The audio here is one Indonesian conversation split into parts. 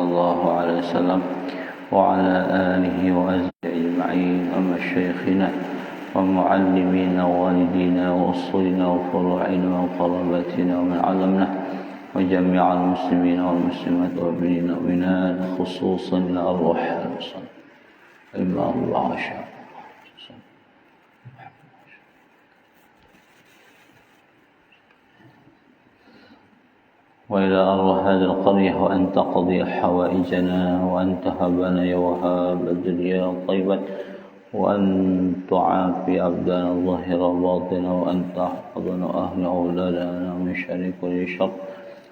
الله عليه وسلم وعلى آله وأزواجه أجمعين ومشايخنا ومعلمينا ووالدينا وأصولنا وفروعنا وقراباتنا ومن علمنا وجميع المسلمين والمسلمات والمؤمنين والمؤمنات خصوصا الأرواح المصلين إما الله شاء وإلى أرواح هذه القرية وأن تقضي حوائجنا وأن تهبنا يا وهاب الدنيا طيبا وأن تعافي أبدانا ظاهرا باطنا وأن تحفظنا أهل أولادنا من شر كل شر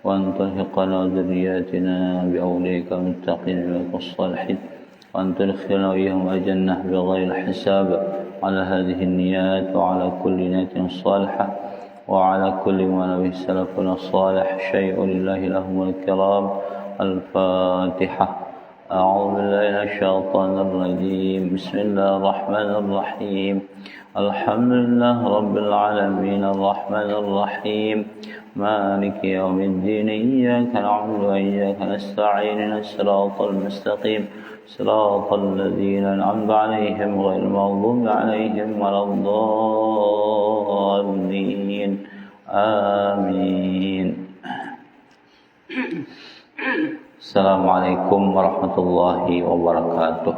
وأن تلحقنا وذرياتنا بأولياءك المتقين منك الصالحين وأن تدخلنا وإياهم الجنة بغير حساب على هذه النيات وعلى كل نية صالحة وعلى كل ما نبي سلفنا الصالح شيء لله لهم الكرام. الفاتحة. أعوذ بالله من الشيطان الرجيم. بسم الله الرحمن الرحيم. الحمد لله رب العالمين الرحمن الرحيم مالك يوم الدين إياك نعبد وإياك نستعين الصراط المستقيم صراط الذين أنعمت عليهم غير المغضوب عليهم ولا الضالين آمين. Assalamualaikum warahmatullahi wabarakatuh.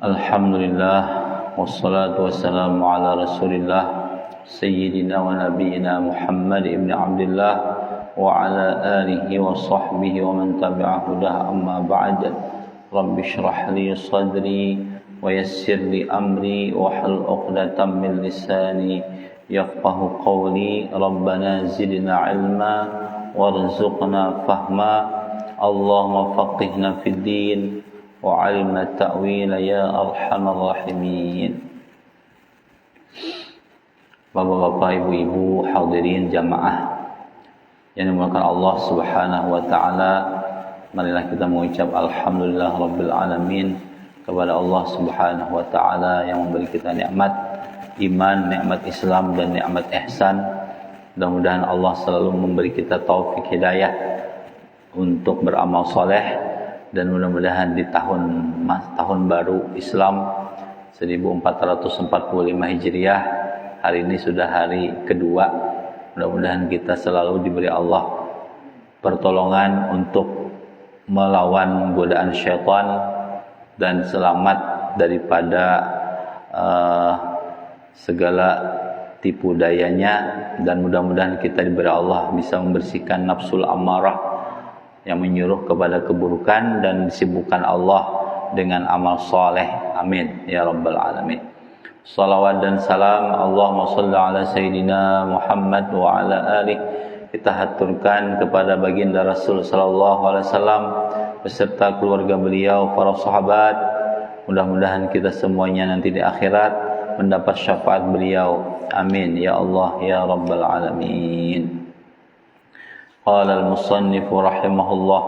Alhamdulillah wassalatu wassalamu ala rasulillah Sayyidina wa nabiyina Muhammad ibn Abdullah wa ala alihi wa sahbihi wa man tabi'a hudah amma ba'd. Rabbi shrah li sadri wa yassir li amri wa hlul 'uqdatam min lisani yafqahu qawli. Rabbana zidna 'ilma warzuqna fahma. Allahumma faqihna fid din wa 'allimna ta'wila ya arhamar rahimin. Bapak-bapak, ibu-ibu, hadirin jamaah yang dimuliakan Allah Subhanahu wa taala, marilah kita mengucap alhamdulillah rabbil alamin kepada Allah Subhanahu wa taala yang memberi kita nikmat iman, nikmat Islam dan nikmat ihsan. Mudah-mudahan Allah selalu memberi kita taufik hidayah untuk beramal soleh, dan mudah-mudahan di tahun baru Islam 1445 Hijriah, hari ini sudah hari kedua, mudah-mudahan kita selalu diberi Allah pertolongan untuk melawan godaan syaitan dan selamat daripada segala tipu dayanya, dan mudah-mudahan kita diberi Allah bisa membersihkan nafsul amarah yang menyuruh kepada keburukan dan disibukkan Allah dengan amal soleh. Amin ya rabbal alamin. Salawat dan salam Allahumma salli ala Sayyidina Muhammad wa ala alih kita haturkan kepada baginda Rasul sallallahu alaihi wasallam beserta keluarga beliau, para sahabat. Mudah-mudahan kita semuanya nanti di akhirat mendapat syafaat beliau. Amin ya Allah ya rabbal alamin. Qala al-musannif rahimahullah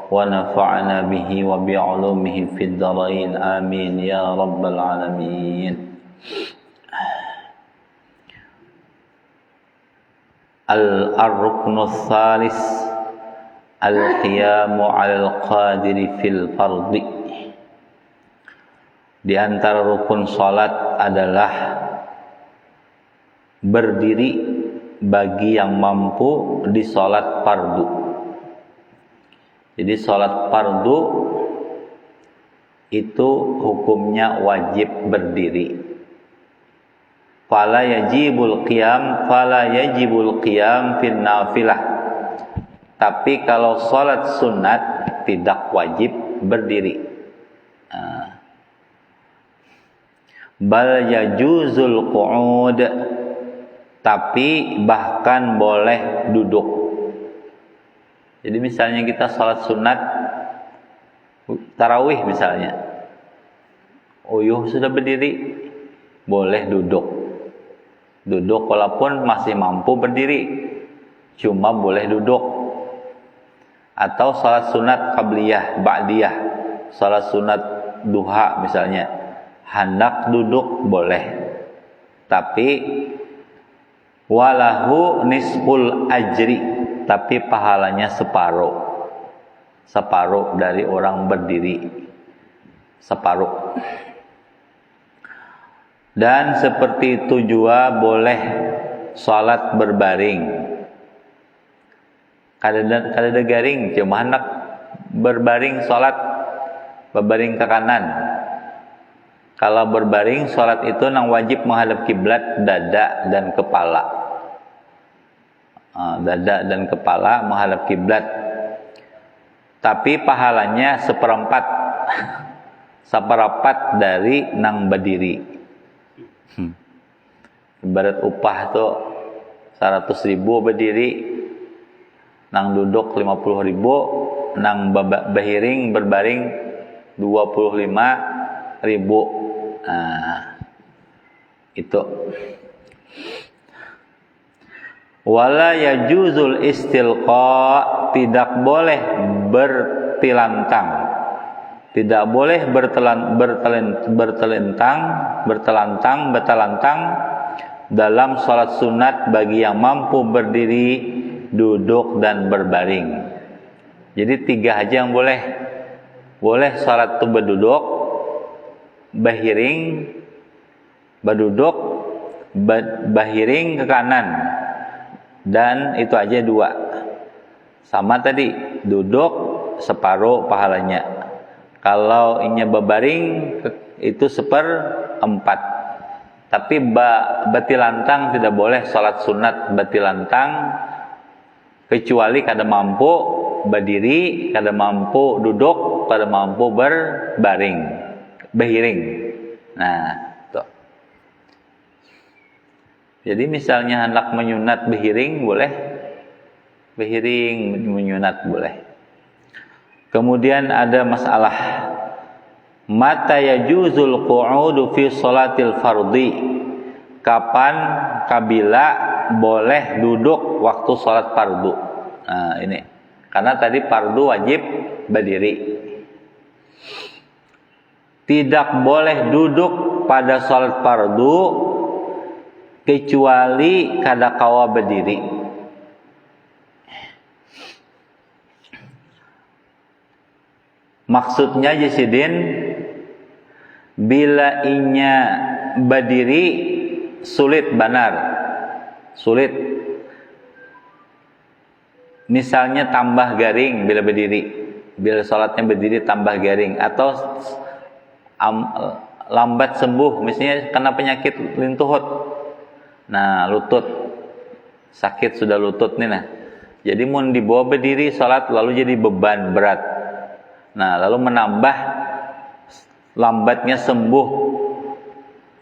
wa nafa'ana bihi wa bi'ulumihi fid dharain. Amin ya rabbal alamin. Al-ruknu tsalis al-qiyamu 'alal qadiri fil fardhi. Di antara rukun salat adalah berdiri bagi yang mampu di salat fardu. Jadi salat fardu itu hukumnya wajib berdiri. Fala yajibul qiyam fil nafilah. Tapi kalau salat sunat tidak wajib berdiri. Bal yajuzul qu'ud. Tapi bahkan boleh duduk. Jadi misalnya kita salat sunat tarawih misalnya, sudah berdiri, boleh duduk walaupun masih mampu berdiri, cuma boleh duduk. Atau salat sunat qabliyah, ba'diyah, salat sunat duha misalnya, hendak duduk boleh, tapi walahu nisful ajri, tapi pahalanya separuh. separuh dari orang berdiri, separuh. Dan seperti itu juga boleh salat berbaring. Kada garing, cuma hendak berbaring salat, berbaring ke kanan. Kalau berbaring salat itu nang wajib menghadap kiblat dada dan kepala. Dada dan kepala menghadap kiblat. Tapi pahalanya seperempat dari nang berdiri. Ibarat upah tuh 100.000 berdiri, nang duduk 50.000, nang berbaring 25.000. Itu. Wala yajuzul istilqa, tidak boleh bertilantang, tidak boleh bertelantang dalam salat sunat bagi yang mampu berdiri, duduk dan berbaring. Jadi 3 aja yang boleh. Boleh salat itu berduduk, bahiring, berduduk, bahiring ke kanan. Dan itu aja 2. Sama tadi, duduk separuh pahalanya. Kalau inya berbaring itu 1/4. Tapi batilantang tidak boleh salat sunat batilantang, kecuali kada mampu berdiri, kada mampu duduk, kada mampu bahiring. Nah, tuh. Jadi misalnya hendak menyunat bahiring boleh, bahiring menyunat boleh. Kemudian ada masalah mata yajuzul qu'udu fi sholatil fardhi, kapan kabila boleh duduk waktu salat fardu. Nah, ini karena tadi fardu wajib berdiri. Tidak boleh duduk pada salat fardu kecuali kada kawa berdiri. Maksudnya Jasidin, bila inya berdiri sulit benar, sulit. Misalnya tambah garing bila berdiri, bila salatnya berdiri tambah garing, atau lambat sembuh, misalnya kena penyakit lintuhut. Nah, lutut sakit sudah lutut nih nah. Jadi mau dibawa berdiri salat lalu jadi beban berat. Nah, lalu menambah lambatnya sembuh,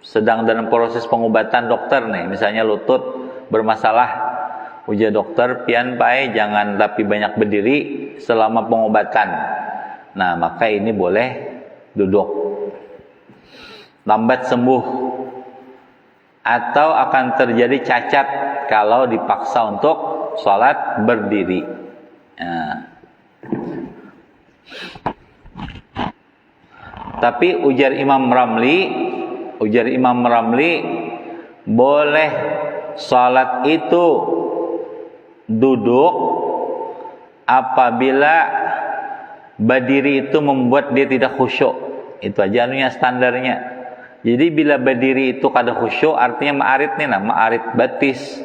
sedang dalam proses pengobatan dokter nih, misalnya lutut bermasalah, ujar dokter pian pae jangan tapi banyak berdiri selama pengobatan. Nah, maka ini boleh duduk, lambat sembuh, atau akan terjadi cacat kalau dipaksa untuk sholat berdiri. Nah. Tapi ujar Imam Ramli boleh salat itu duduk apabila berdiri itu membuat dia tidak khusyuk. Itu aja anunya standarnya. Jadi bila berdiri itu kada khusyuk artinya ma'arit nih nah, ma'arit batis.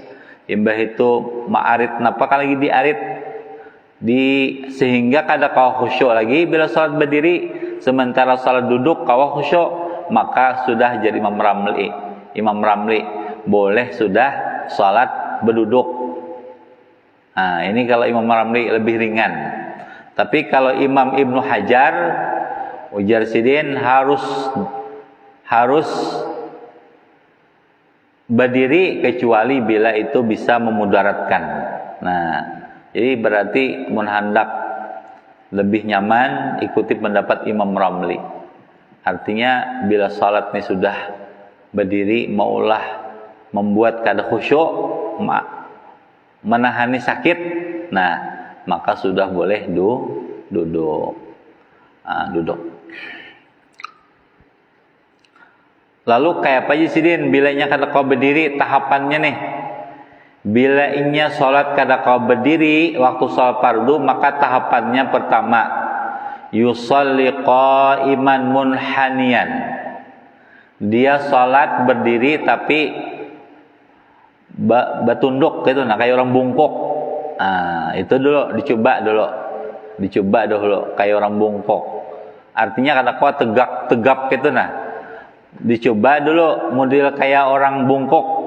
Imbah itu ma'arit napa kan lagi diarit sehingga kada kawa khusyuk lagi bila salat berdiri. Sementara salat duduk kawa khusyuk, maka sudah jadi Imam Ramli boleh sudah salat berduduk. Nah, ini kalau Imam Ramli lebih ringan. Tapi kalau Imam Ibnu Hajar ujar Sidin harus berdiri kecuali bila itu bisa memudaratkan. Nah, jadi berarti mun hendak lebih nyaman ikuti pendapat Imam Ramli. Artinya bila salat ini sudah berdiri maulah membuat kada khusyuk, menahani sakit, nah maka sudah boleh duduk. Duduk. Lalu kayak apa aja Sidin bilanya kada kau berdiri tahapannya nih. Bila inya sholat kada kau berdiri waktu sholat fardu, maka tahapannya pertama yusalli qa'iman munhaniyan. Dia sholat berdiri tapi bertunduk gitu, nah kayak orang bungkuk. Nah, itu dulu dicoba dulu kayak orang bungkuk. Artinya kada kau tegap gitu nah. Dicoba dulu model kayak orang bungkuk.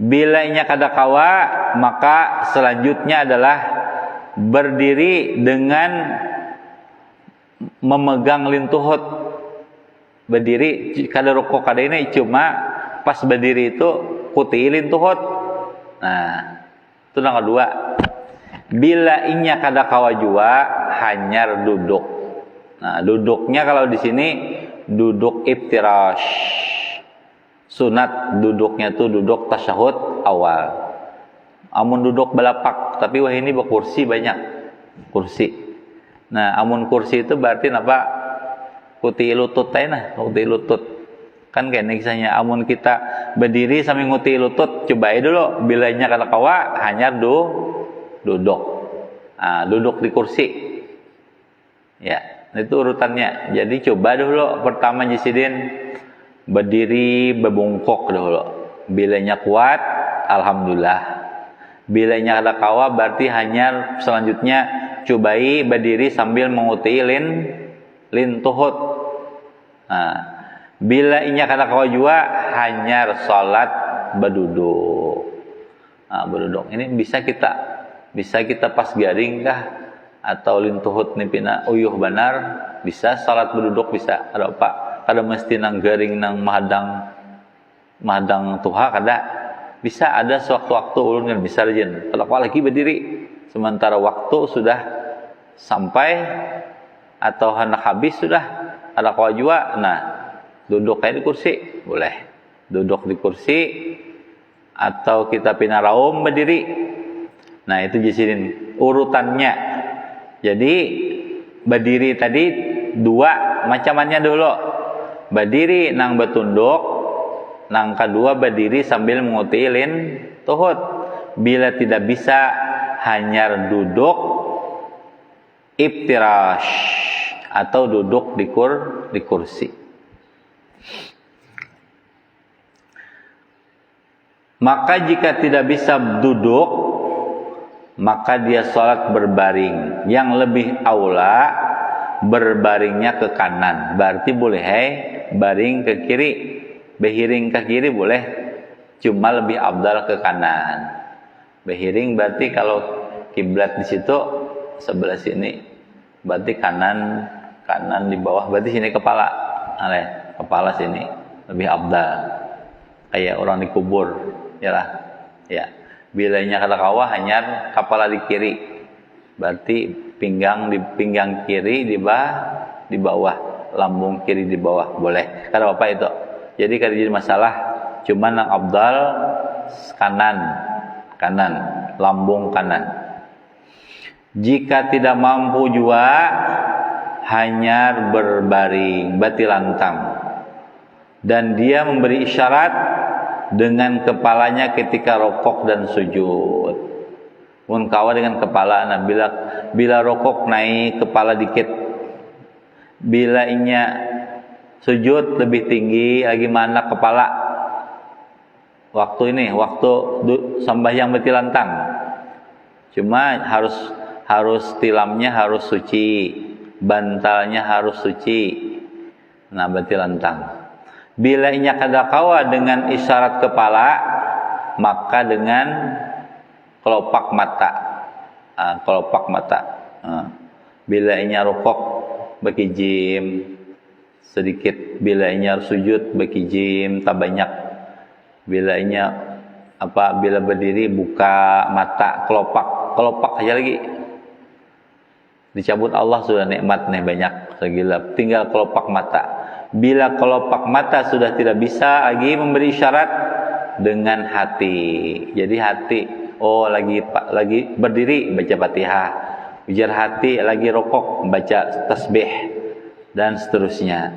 Bila inya kada kawa, maka selanjutnya adalah berdiri dengan memegang lintuhut. Berdiri kada rukuk kada ini, cuma pas berdiri itu kuti lintuhut. Nah, itu yang kedua. Bila inya kada kawa jua, hanyar duduk. Nah, duduknya kalau di sini duduk iftirash. Sunat duduknya tuh duduk tasyahud awal. Amun duduk belapak, tapi wah ini berkursi banyak. Kursi. Nah, amun kursi itu berarti apa? Kuti lutut aja kuti lutut. Kan kayak kisahnya amun kita berdiri sambil nguti lutut, cobain dulu bilanya kata kawa hanya duduk. Nah, duduk di kursi. Ya, itu urutannya. Jadi coba dulu pertama Jisidin berdiri berbungkuk dulu. Bilanya kuat, alhamdulillah. Bilanya ada kawa, berarti hanya selanjutnya cobai berdiri sambil menguti lintuhut. Nah, bila inya kada kawa jua, hanya salat berduduk. Nah, berduduk. Ini bisa kita pas garing kah? Atau lintuhut ni pina uyuh benar, bisa salat berduduk bisa. Ada apa? Kada mesti nang garing nang mahadang tuha kada. Bisa ada sewaktu-waktu ulun kan bisa rajin. Kalau lagi berdiri sementara waktu sudah sampai atau hendak habis sudah ada kawa jua. Nah, duduk kayak di kursi boleh. Duduk di kursi atau kita pinaraum berdiri. Nah, itu jisidin urutannya. Jadi berdiri tadi dua macamannya dulu. Berdiri nang bertunduk, nang kedua berdiri sambil mengutilin tuhut. Bila tidak bisa hanya duduk iftirash atau duduk di kursi. Maka jika tidak bisa duduk, maka dia sholat berbaring. Yang lebih aula berbaringnya ke kanan. Berarti boleh baring ke kiri. Behiring ke kiri boleh, cuma lebih abdal ke kanan. Behiring berarti kalau kiblat di situ sebelah sini, berarti kanan di bawah, berarti sini kepala. Kepala sini lebih abdal. Kayak orang dikubur, yalah. Ya. Bilanya kata kawa hanya kepala di kiri. Berarti pinggang kiri di bawah, lambung kiri di bawah, boleh. Kada apa itu. Jadi kada jadi masalah. Cuma nang abdal kanan, lambung kanan. Jika tidak mampu jua hanya berbaring, berarti lantang. Dan dia memberi isyarat dengan kepalanya ketika rokok dan sujud. Mun kawa dengan kepala, nah bila rokok naik kepala dikit, bila inya sujud lebih tinggi lagi mana kepala. Waktu sambahyang beti lantang. Cuma harus tilamnya harus suci, bantalnya harus suci. Nah, beti lantang. Bila inya kada kawa dengan isyarat kepala, maka dengan kelopak mata. Bila inya rukuk bagi jim sedikit, bila inya sujud bagi jim tak banyak. Bila berdiri buka mata, kelopak aja lagi. Dicabut Allah sudah nikmat nih banyak segila, tinggal kelopak mata. Bila kelopak mata sudah tidak bisa lagi memberi isyarat dengan hati. Jadi hati, lagi berdiri baca Fatihah, ujar hati lagi rokok baca tasbih dan seterusnya.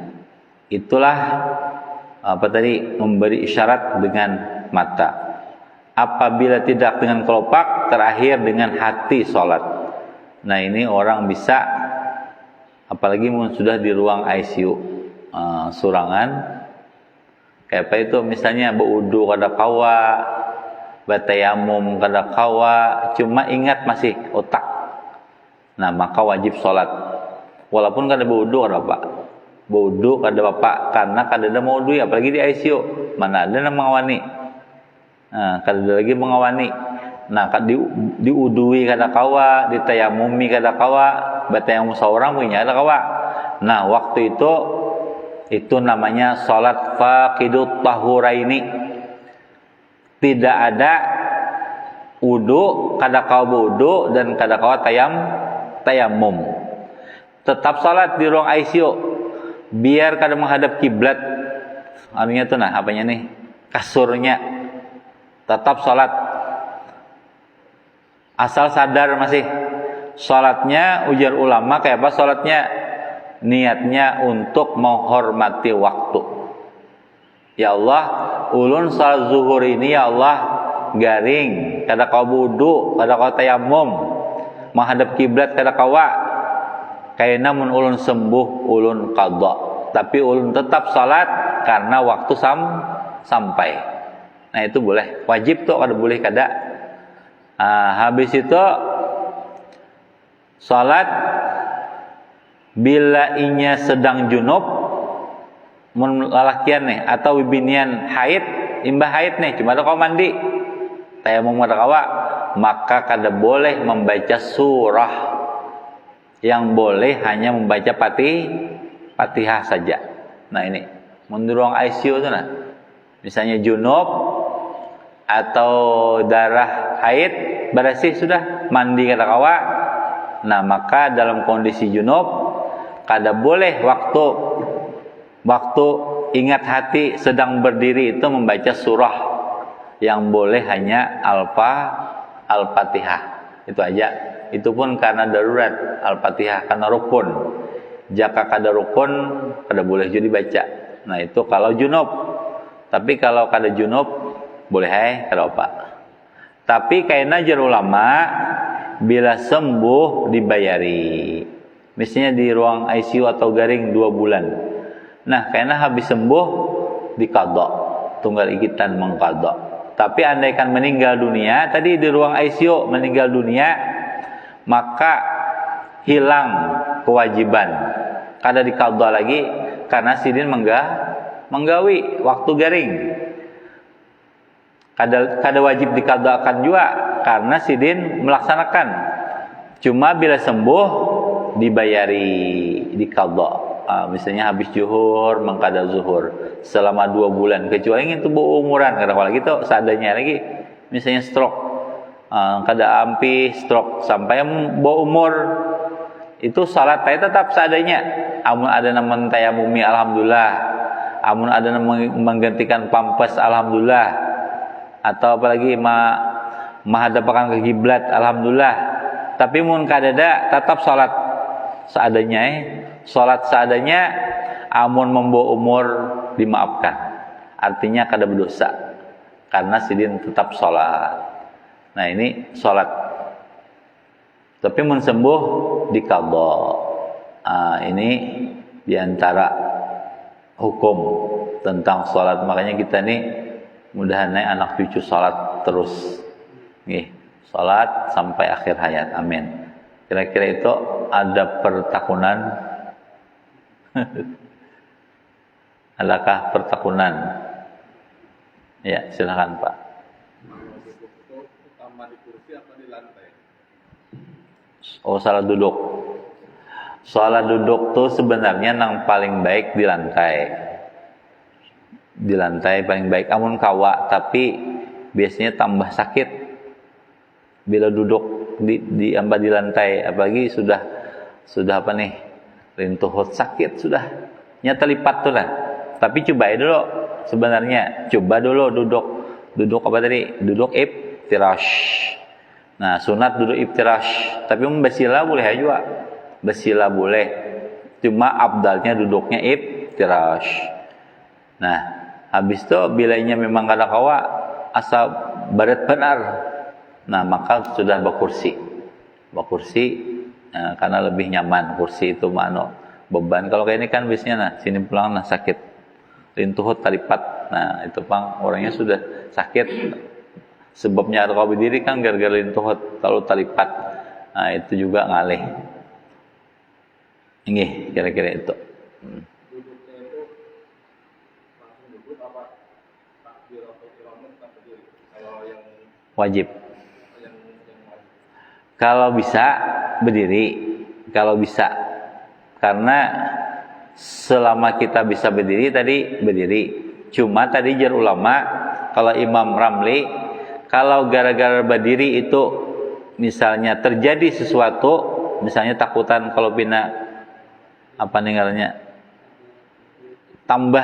Itulah memberi isyarat dengan mata. Apabila tidak dengan kelopak, terakhir dengan hati sholat. Nah ini orang bisa, apalagi sudah di ruang ICU, surangan, kayak apa itu, misalnya berwudu kada kawa, batayamum kada kawa, cuma ingat masih otak. Nah maka wajib sholat. Walaupun kada berwudu kada apa, berwudu kada apa, karena kada ada mau wudu, apalagi di ICU, mana ada yang mengawani. Nah, kada lagi mengawani. Nah, diudui kada kawa, ditayamumi kada kawa, batayamum seorang punya kada kawa. Nah, waktu itu namanya salat faqidut tahuraini. Tidak ada wudu, kada kawa wudu dan kada kawa tayamum. Tetap salat di ruang ICU. Biar kada menghadap kiblat. Artinya tuh apanya nih? Kasurnya. Tetap sholat, asal sadar masih sholatnya, ujar ulama kayak apa sholatnya, niatnya untuk menghormati waktu. Ya Allah, ulun salat zuhur ini ya Allah garing, kada kawa wudu, kada kawa tayamum, menghadap kiblat kada kawa, kayaknya mun ulun sembuh ulun qadha, tapi ulun tetap sholat karena waktu sampai. Nah itu boleh, wajib tuh, kada boleh kada. Habis itu salat bila inya sedang junub, mun lalakian nih atau binian haid, imbah haid nih, cuma ada kau mandi, tayamum kada kawa, maka kada boleh membaca surah. Yang boleh hanya membaca Fatihah saja. Nah ini, mun di ruang ICU tuh nah, misalnya junub atau darah haid, bersih sudah, mandi kada kawa. Nah maka dalam kondisi junub kada boleh waktu ingat hati sedang berdiri itu membaca surah. Yang boleh hanya Al-Fatihah. Itu aja. Itu pun karena darurat, Al-Fatihah karena rukun. Jika kada rukun kada boleh jadi baca. Nah itu kalau junub. Tapi kalau kada junub boleh kada apa. Tapi kayaknya jar ulama bila sembuh dibayari. Misalnya di ruang ICU atau garing 2 bulan. Nah, kayaknya habis sembuh diqadha, tunggal ikitan mengqadha. Tapi andaikan meninggal dunia, tadi di ruang ICU meninggal dunia, maka hilang kewajiban. Kada diqadha lagi karena sidin menggawi waktu garing. Kada wajib dikadakan juga karena sidin melaksanakan. Cuma bila sembuh dibayari, dikadha. Misalnya habis zuhur mengkada zuhur selama 2 bulan, kecuali itu berumuran kadang-kadang gitu seadanya lagi. Misalnya stroke, kada ampi stroke sampai berumur, itu salat tetap seadanya. Amun ada namun tayamumi alhamdulillah, amun ada namun menggantikan pampes alhamdulillah, atau apalagi menghadapkan ke kiblat alhamdulillah. Tapi mun kadada tetap salat seadanya. Salat seadanya, amun membawa umur dimaafkan. Artinya kada berdosa karena sidin tetap salat. Nah ini salat. Tapi mun sembuh diqadha. Ini diantara hukum tentang salat. Makanya kita nih mudah-mudahan anak cucu salat terus, nih salat sampai akhir hayat, amin. Kira-kira itu ada pertakunan. Adakah pertakunan? Ya silakan Pak. Oh salah duduk. Salah duduk tuh sebenarnya yang paling baik di lantai. Di lantai paling baik. Amun kawa, tapi biasanya tambah sakit bila duduk di lantai, apalagi sudah apa nih, rintuh sakit sudah nyata lipat tuh lah. Tapi coba dulu sebenarnya, coba dulu duduk apa tadi, duduk iftirash. Nah sunat duduk iftirash, tapi basila boleh juga, basila boleh, cuma abdalnya duduknya iftirash. Nah habis itu bilanya memang kada kawa, asal berat benar, nah maka sudah berkursi karena lebih nyaman. Kursi itu mano beban. Kalau kayak ini kan biasanya nah sini pulang nah sakit lintuhut talipat, nah itu pang orangnya sudah sakit, sebabnya kalau berdiri kan gara-gara lintuhut, kalau talipat nah itu juga ngalih. Ini kira-kira itu. Duduknya itu langsung duduk apa takbir atau iramah tetap berdiri? Kalau yang Wajib. wajib. Kalau bisa berdiri, kalau bisa, karena selama kita bisa berdiri tadi berdiri. Cuma tadi jar ulama, kalau Imam Ramli, kalau gara-gara berdiri itu misalnya terjadi sesuatu, misalnya takutan kalau pina apa ninggalnya tambah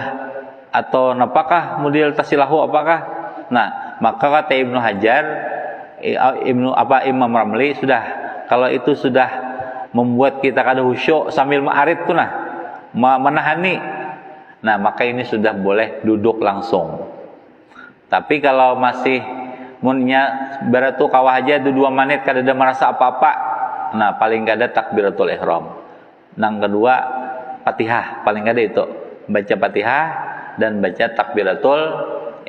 atau apakah model tasilahu apakah, nah maka kata Ibnu Hajar Imam Ramli sudah, kalau itu sudah membuat kita kada khusyuk sambil ma'arid tuh nah menahani, nah maka ini sudah boleh duduk langsung. Tapi kalau masih munnya beratu kawah aja 2 menit kada ada merasa apa-apa, nah paling kada takbiratul ihram. Nang kedua Fatihah, paling kada itu baca Fatihah dan baca takbiratul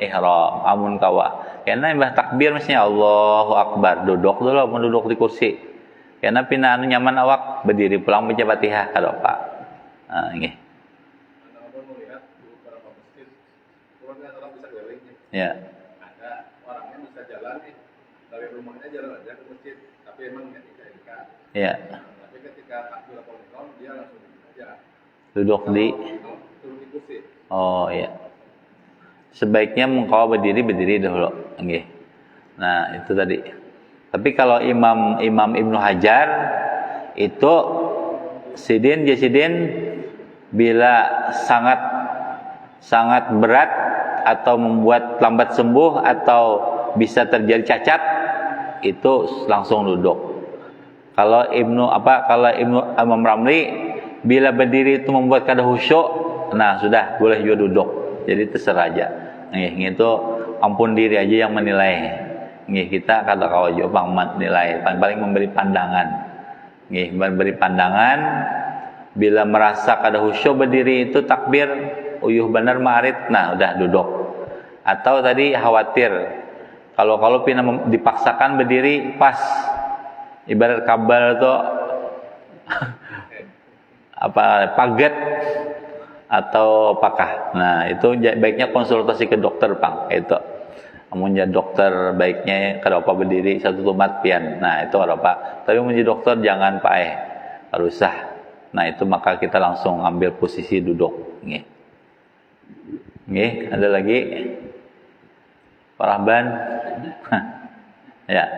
ihram. Amun kawa karena mbah takbir mestinya Allahu Akbar, duduk dulu, mau duduk di kursi. Karena pina anu nyaman awak berdiri pulang baca Fatihah kada apa. Nah, ini. Anda melihat di beberapa masjid, orang bisa keliling. Ya. Ada orangnya bisa jalan nih, dari rumahnya jalan aja ke masjid, tapi emang nggak dekat. Ya. Tapi ketika takbiratul ihram dia langsung aja. Duduk di kursi. Oh iya. Sebaiknya engkau berdiri dahulu. Okay. Nah, itu tadi. Tapi kalau Imam Ibnu Hajar itu sidin bila sangat berat atau membuat lambat sembuh atau bisa terjadi cacat, itu langsung duduk. Kalau Imam Ramli bila berdiri itu membuat kada khusyuk, nah sudah boleh juga duduk. Jadi terserah aja. Nggih, itu ampun diri aja yang menilai. Nggih, kita kada kawajo bang menilai, paling memberi pandangan. Nggih, memberi pandangan bila merasa kada khusyuk berdiri itu takbir uyuh benar ma'arid, nah udah duduk. Atau tadi khawatir kalau pina dipaksakan berdiri pas ibarat kabel tuh apa paget atau apakah, nah itu baiknya konsultasi ke dokter pang itu. Amunnya dokter baiknya kada apa berdiri satu tumat pian, nah itu kada apa. Tapi menjadi dokter jangan paeh harusah. Nah itu maka kita langsung ambil posisi duduk. Nggih, ada lagi Pak Rahban? Ya.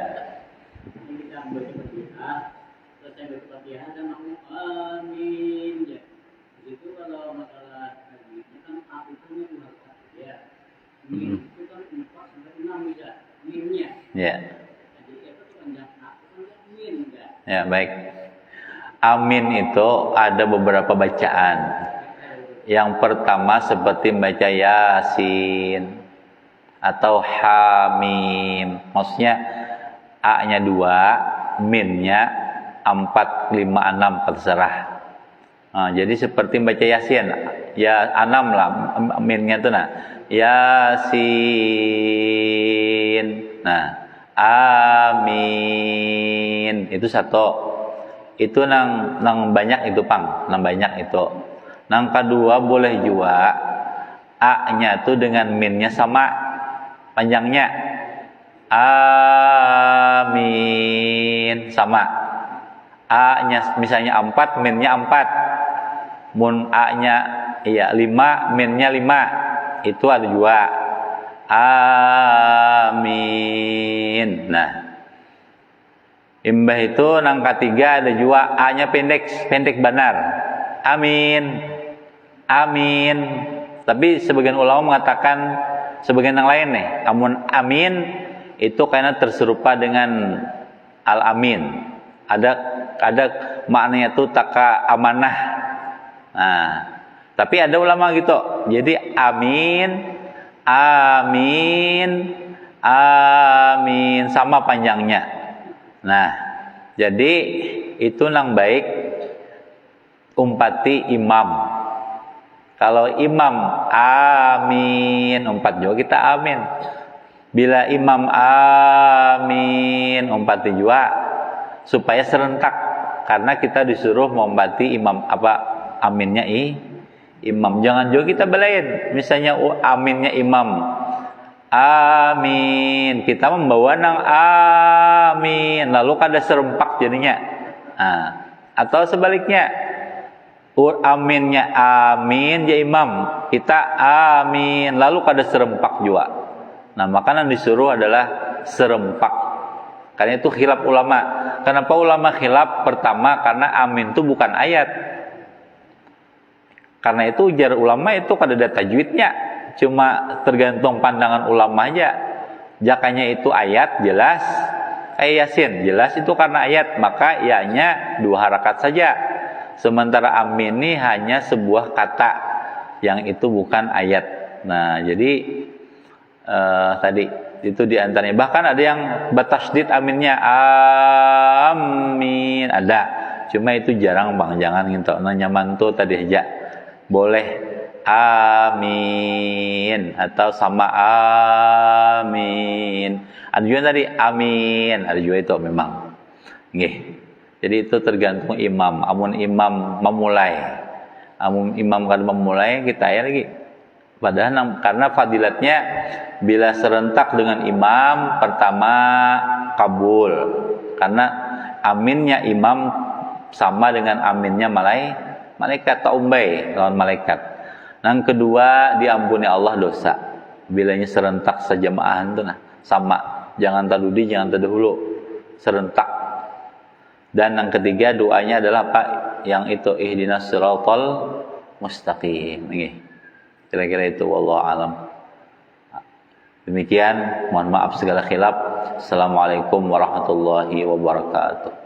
Ya. Ya, baik. Amin itu ada beberapa bacaan. Yang pertama seperti baca Yasin atau Hamim. Maksudnya A-nya 2, Min-nya 4, 5, 6 terserah. Nah, jadi seperti baca Yasin, ya 6 lah Min-nya tuh nah. Yasin. Nah, amin. Itu satu. Itu nang banyak itu pang, nang banyak itu. Nang kedua boleh juga A-nya tuh dengan Min-nya sama panjangnya. Amin sama. A-nya misalnya 4, Min-nya 4. Mun A-nya iya 5, Min-nya 5. Itu ada juga. Amin. Nah, imbah itu nang ketiga ada juga A-nya pendek benar. Amin. Amin. Tapi sebagian ulama mengatakan sebagian yang lain nih, amin itu karena terserupa dengan al-amin. Ada maknanya tuh taka amanah. Nah, tapi ada ulama gitu. Jadi amin, amin, sama panjangnya. Nah, jadi itu nang baik umpati imam. Kalau imam amin, umpat juga kita amin. Bila imam amin, umpati juga supaya serentak. Karena kita disuruh mengumpati imam aminnya imam. Jangan juga kita belain. Misalnya aminnya imam. Amin. Kita membawa nang amin. Lalu kada serempak jadinya. Nah, atau sebaliknya. Aminnya amin ya imam. Kita amin. Lalu kada serempak juga. Nah, makanan disuruh adalah serempak. Karena itu khilaf ulama. Kenapa ulama khilaf? Pertama, karena amin itu bukan ayat. Karena itu ujar ulama itu kada ada tajwidnya. Cuma tergantung pandangan ulama aja. Jakanya itu ayat jelas. Yasin jelas itu karena ayat. Maka ianya 2 harakat saja. Sementara amin ini hanya sebuah kata. Yang itu bukan ayat. Nah, jadi tadi itu diantaranya. Bahkan ada yang batasdid aminnya. Amin. Ada. Cuma itu jarang bang. Jangan gitu. Nah, nyaman tuh tadi aja. Boleh amin. Atau sama amin. Ada juga tadi amin. Ada juga itu memang. Nggih. Jadi itu tergantung imam. Amun imam memulai. Amun imam kan memulai kita ya lagi. Padahal karena fadilatnya bila serentak dengan imam pertama kabul. Karena aminnya imam sama dengan aminnya malaikat taumbai lawan malaikat. Yang kedua diampuni Allah dosa. Bilanya serentak sejamaahan itu nah sama. Jangan tadudi, jangan tadahulu. Serentak. Dan yang ketiga doanya adalah apa? Yang itu ihdinas siratal mustaqim. Kira-kira itu wallahu alam. Demikian, mohon maaf segala khilaf. Assalamualaikum warahmatullahi wabarakatuh.